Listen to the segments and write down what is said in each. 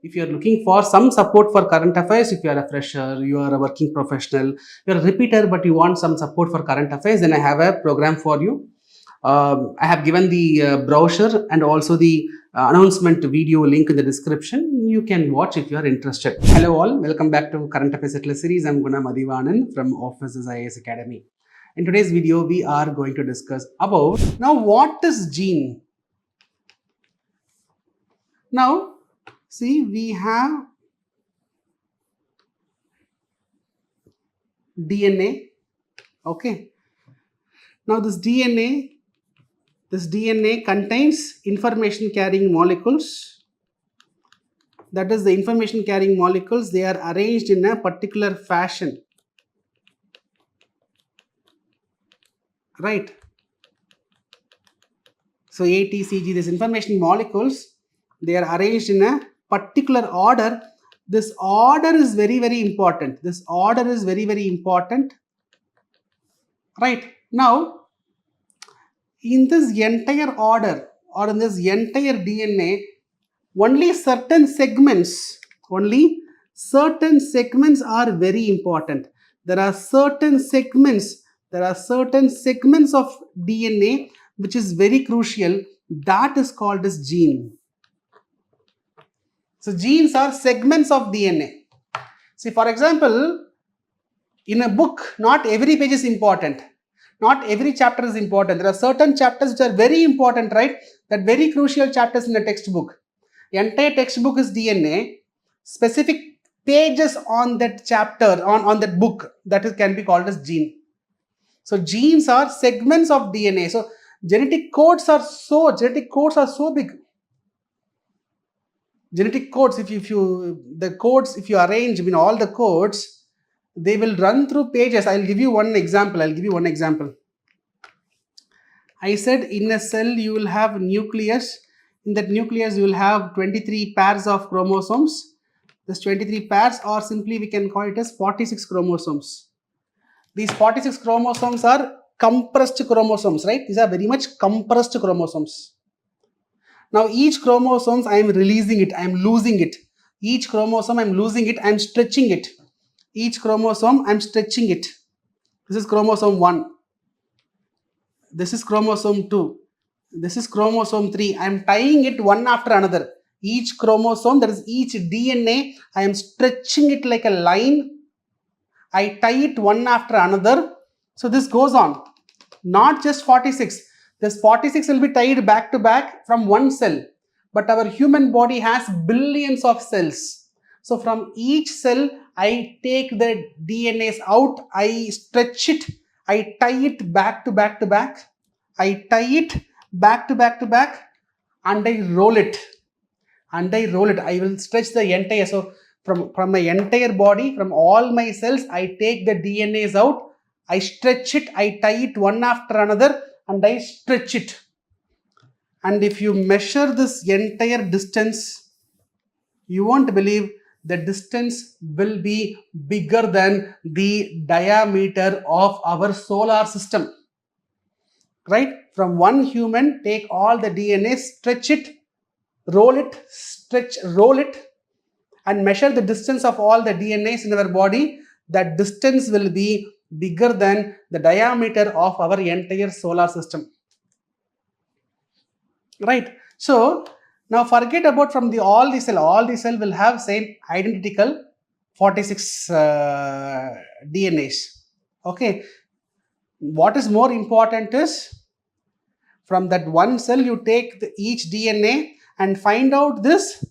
if you are looking for some support for current affairs, if you are a fresher, you are a working professional, you are a repeater, but you want some support for current affairs, then I have a program for you. I have given the brochure and also the announcement video link in the description. You can watch if you are interested. Hello all, welcome back to Current Affairs Hitlist series. I am Guna Mathivanan from Office's IAS Academy. In today's video, we are going to discuss about, now what is gene? Now, see, we have DNA, okay. Now this DNA contains information carrying molecules. That is, the information carrying molecules, they are arranged in a particular fashion, right? So A, T, C, G, these information molecules, they are arranged in a particular order. This order is very, very important. This order is very, very important, right? Now, in this entire order or in this entire DNA, only certain segments are very important. There are certain segments of DNA which is very crucial. That is called as gene. So genes are segments of DNA. See, for example, in a book, not every page is important. Not every chapter is important. There are certain chapters which are very important, right? That very crucial chapters in the textbook. The entire textbook is DNA. Specific pages on that chapter, on that book, can be called as gene. So genes are segments of DNA. So genetic codes are so big. Genetic codes, if you arrange, all the codes, they will run through pages. I'll give you one example. I said in a cell you will have nucleus. In that nucleus you will have 23 pairs of chromosomes. This 23 pairs, or simply we can call it as 46 chromosomes. These 46 chromosomes are compressed chromosomes, right? These are very much compressed chromosomes. Now each chromosome I am releasing it, I am losing it. Each chromosome I am losing it, I am stretching it. Each chromosome I am stretching it. This is chromosome 1. This is chromosome 2. This is chromosome 3. I am tying it one after another. Each chromosome, that is each DNA, I am stretching it like a line. I tie it one after another. So this goes on. Not just 46. This 46 will be tied back to back from one cell. But our human body has billions of cells. So from each cell, I take the DNAs out, I stretch it, I tie it back to back to back. I tie it back to back to back, and I roll it. I will stretch the entire. So from my entire body, from all my cells, I take the DNAs out, I stretch it, I tie it one after another, and I stretch it. And if you measure this entire distance, you won't believe the distance will be bigger than the diameter of our solar system. Right? From one human, take all the DNA, stretch it, roll it, stretch, roll it, and measure the distance of all the DNAs in our body. That distance will be bigger than the diameter of our entire solar system. Right? So now forget about from all the cell will have same identical 46 DNAs. Okay. What is more important is, from that one cell you take each DNA and find out this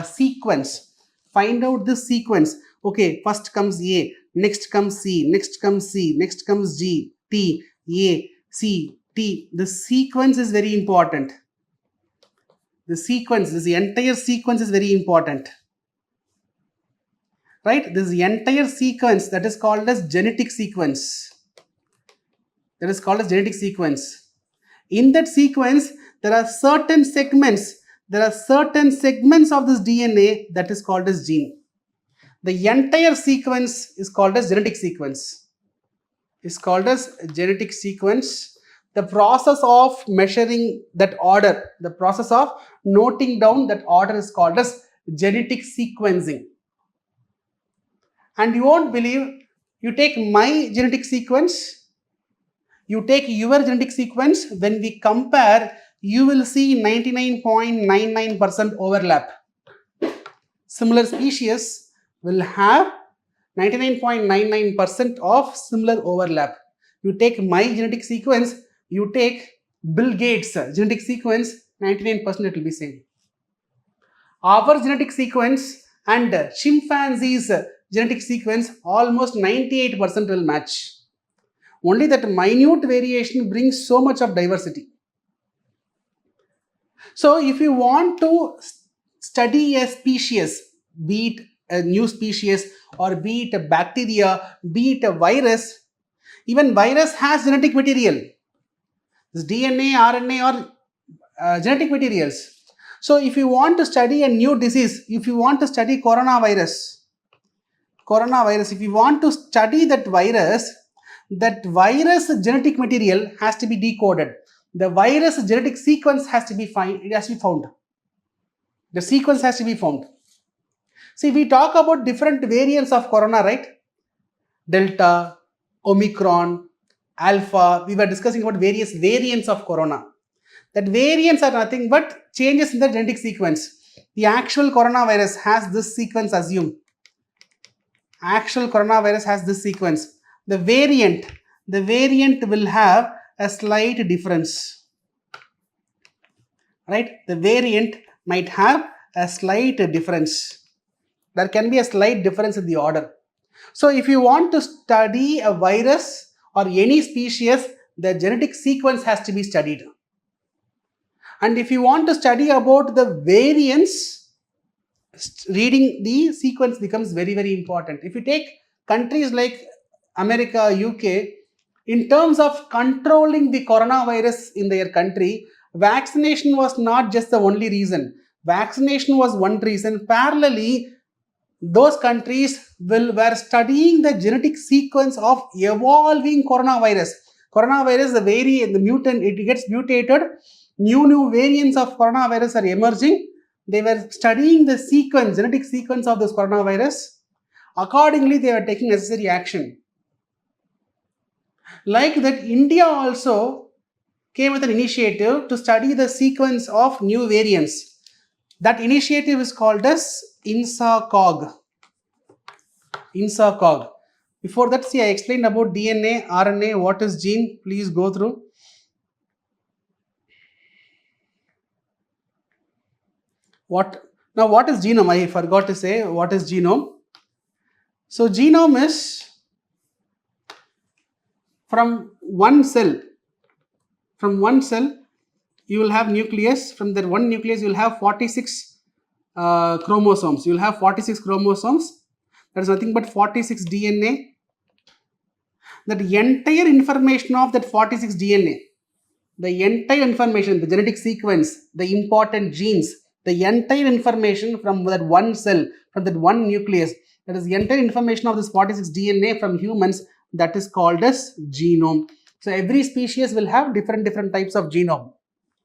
sequence. Find out this sequence. Okay, first comes A, next comes C, next comes C, next comes G, T, A, C, T. The sequence is very important. This entire sequence is very important. Right? This entire sequence, that is called as genetic sequence. In that sequence, there are certain segments of this DNA that is called as gene. The entire sequence is called as genetic sequence. The process of measuring that order, the process of noting down that order is called as genetic sequencing. And you won't believe, you take my genetic sequence, you take your genetic sequence, when we compare, you will see 99.99% overlap. Similar species will have 99.99% of similar overlap. You take my genetic sequence, you take Bill Gates' genetic sequence, 99% it will be same. Our genetic sequence and chimpanzee's genetic sequence, almost 98% will match. Only that minute variation brings so much of diversity. So if you want to study a species, be it a new species or be it a bacteria, be it a virus, even virus has genetic material. This DNA, RNA or genetic materials. So if you want to study a new disease, if you want to study coronavirus, if you want to study that virus genetic material has to be decoded. The virus genetic sequence has to be found. The sequence has to be found. See, we talk about different variants of corona, right? Delta, Omicron, Alpha. We were discussing about various variants of corona. That variants are nothing but changes in the genetic sequence. The actual coronavirus has this sequence assumed. Actual coronavirus has this sequence. The variant will have a slight difference. Right? The variant might have a slight difference. There can be a slight difference in the order. So if you want to study a virus or any species, the genetic sequence has to be studied. And if you want to study about the variants, reading the sequence becomes very, very important. If you take countries like America, UK, in terms of controlling the coronavirus in their country, vaccination was not just the only reason. Vaccination was one reason. Parallelly, those countries were studying the genetic sequence of evolving coronavirus. Coronavirus, the mutant, it gets mutated. New variants of coronavirus are emerging. They were studying the sequence, genetic sequence of this coronavirus. Accordingly, they were taking necessary action. Like that, India also came with an initiative to study the sequence of new variants. That initiative is called as INSACOG. INSACOG. Before that, see, I explained about DNA, RNA, what is gene. Please go through. What is genome? I forgot to say what is genome. So genome is from one cell. From one cell, you will have nucleus. From that one nucleus, you will have 46 chromosomes. You will have 46 chromosomes. That is nothing but 46 DNA. That entire information of that 46 DNA, the entire information, the genetic sequence, the important genes, the entire information from that one cell, from that one nucleus, that is the entire information of this 46 DNA from humans, that is called as genome. So every species will have different types of genome.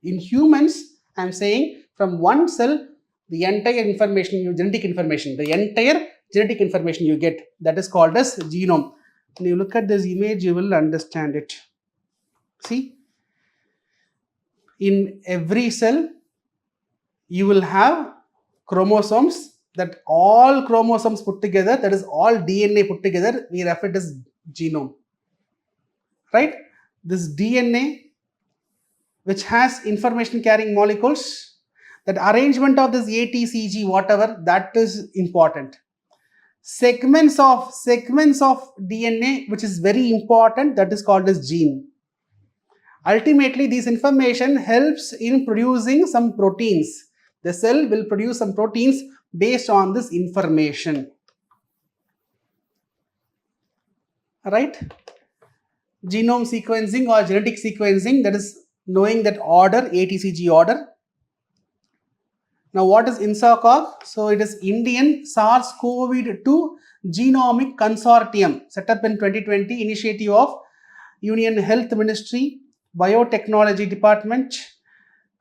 In humans, I am saying from one cell, the entire information, genetic information, the entire genetic information you get, that is called as genome. When you look at this image, you will understand it. See, in every cell, you will have chromosomes, that all chromosomes put together, that is all DNA put together, we refer it as genome. Right? This DNA, which has information carrying molecules, that arrangement of this ATCG, whatever, that is important. Segments of DNA, which is very important, that is called as gene. Ultimately, this information helps in producing some proteins. The cell will produce some proteins based on this information. Right? Genome sequencing or genetic sequencing, that is knowing that order, ATCG order. Now, what is INSACOG? So, it is Indian SARS-CoV-2 Genomic Consortium, set up in 2020, initiative of Union Health Ministry, Biotechnology Department,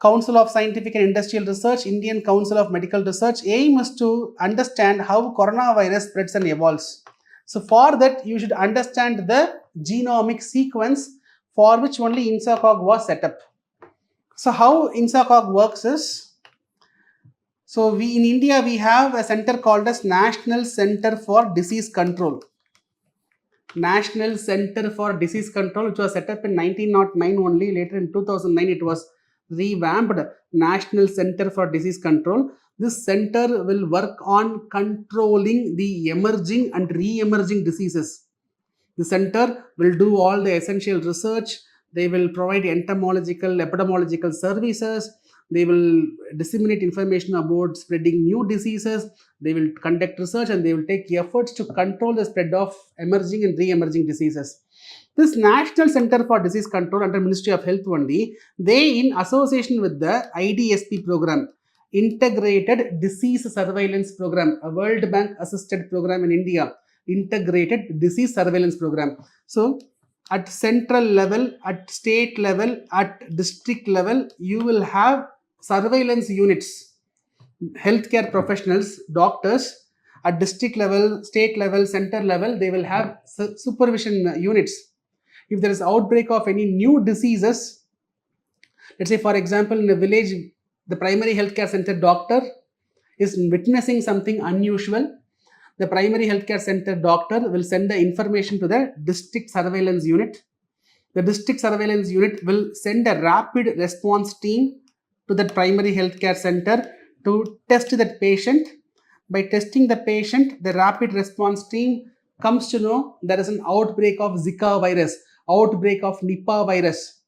Council of Scientific and Industrial Research, Indian Council of Medical Research. Aim is to understand how coronavirus spreads and evolves. So for that, you should understand the genomic sequence, for which only INSACOG was set up. So how INSACOG works is, so in India we have a center called as National Center for Disease Control. National Center for Disease Control, which was set up in 1909 only. Later in 2009 it was revamped, National Center for Disease Control. This center will work on controlling the emerging and re-emerging diseases. The center will do all the essential research. They will provide entomological, epidemiological services. They will disseminate information about spreading new diseases. They will conduct research and they will take efforts to control the spread of emerging and re-emerging diseases. This National Center for Disease Control under Ministry of Health only, they in association with the IDSP program, Integrated Disease Surveillance Program, a World Bank assisted program in India, Integrated Disease Surveillance Program. So at central level, at state level, at district level, you will have surveillance units, healthcare professionals, doctors. At district level, state level, center level, they will have supervision units. If there is outbreak of any new diseases, let's say for example in a village, the primary healthcare center doctor is witnessing something unusual, the primary healthcare center doctor will send the information to the district surveillance unit. The district surveillance unit will send a rapid response team to that primary healthcare center to test that patient. By testing the patient, the rapid response team comes to know there is an outbreak of Zika virus, outbreak of Nipah virus.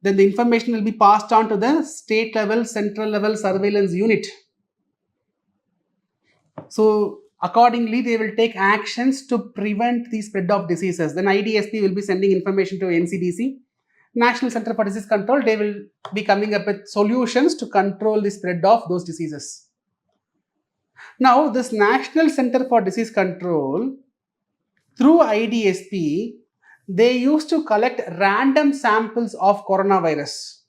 Then the information will be passed on to the state level, central level surveillance unit. So accordingly, they will take actions to prevent the spread of diseases. Then IDSP will be sending information to NCDC. National Center for Disease Control, they will be coming up with solutions to control the spread of those diseases. Now, this National Center for Disease Control, through IDSP, they used to collect random samples of coronavirus.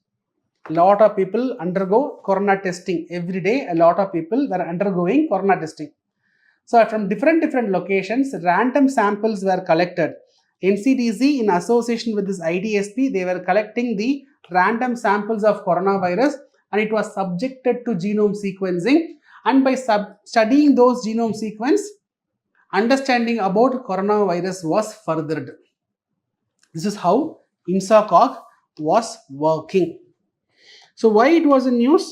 A lot of people undergo corona testing. Every day, a lot of people were undergoing corona testing. So from different locations, random samples were collected. NCDC, in association with this IDSP, they were collecting the random samples of coronavirus and it was subjected to genome sequencing. And by studying those genome sequence, understanding about coronavirus was furthered. This is how INSACOG was working. So why it was in news?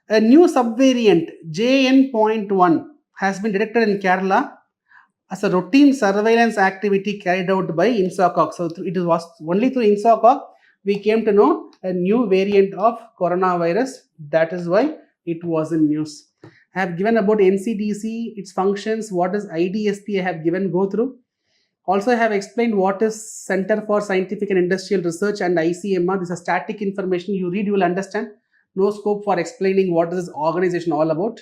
A new subvariant JN.1 has been detected in Kerala as a routine surveillance activity carried out by INSACOG. So it was only through INSACOG we came to know a new variant of coronavirus. That is why it was in news. I have given about NCDC, its functions, what is IDSP I have given, go through. Also I have explained what is Center for Scientific and Industrial Research and ICMR. This is static information. You read, you will understand. No scope for explaining what is this organization all about.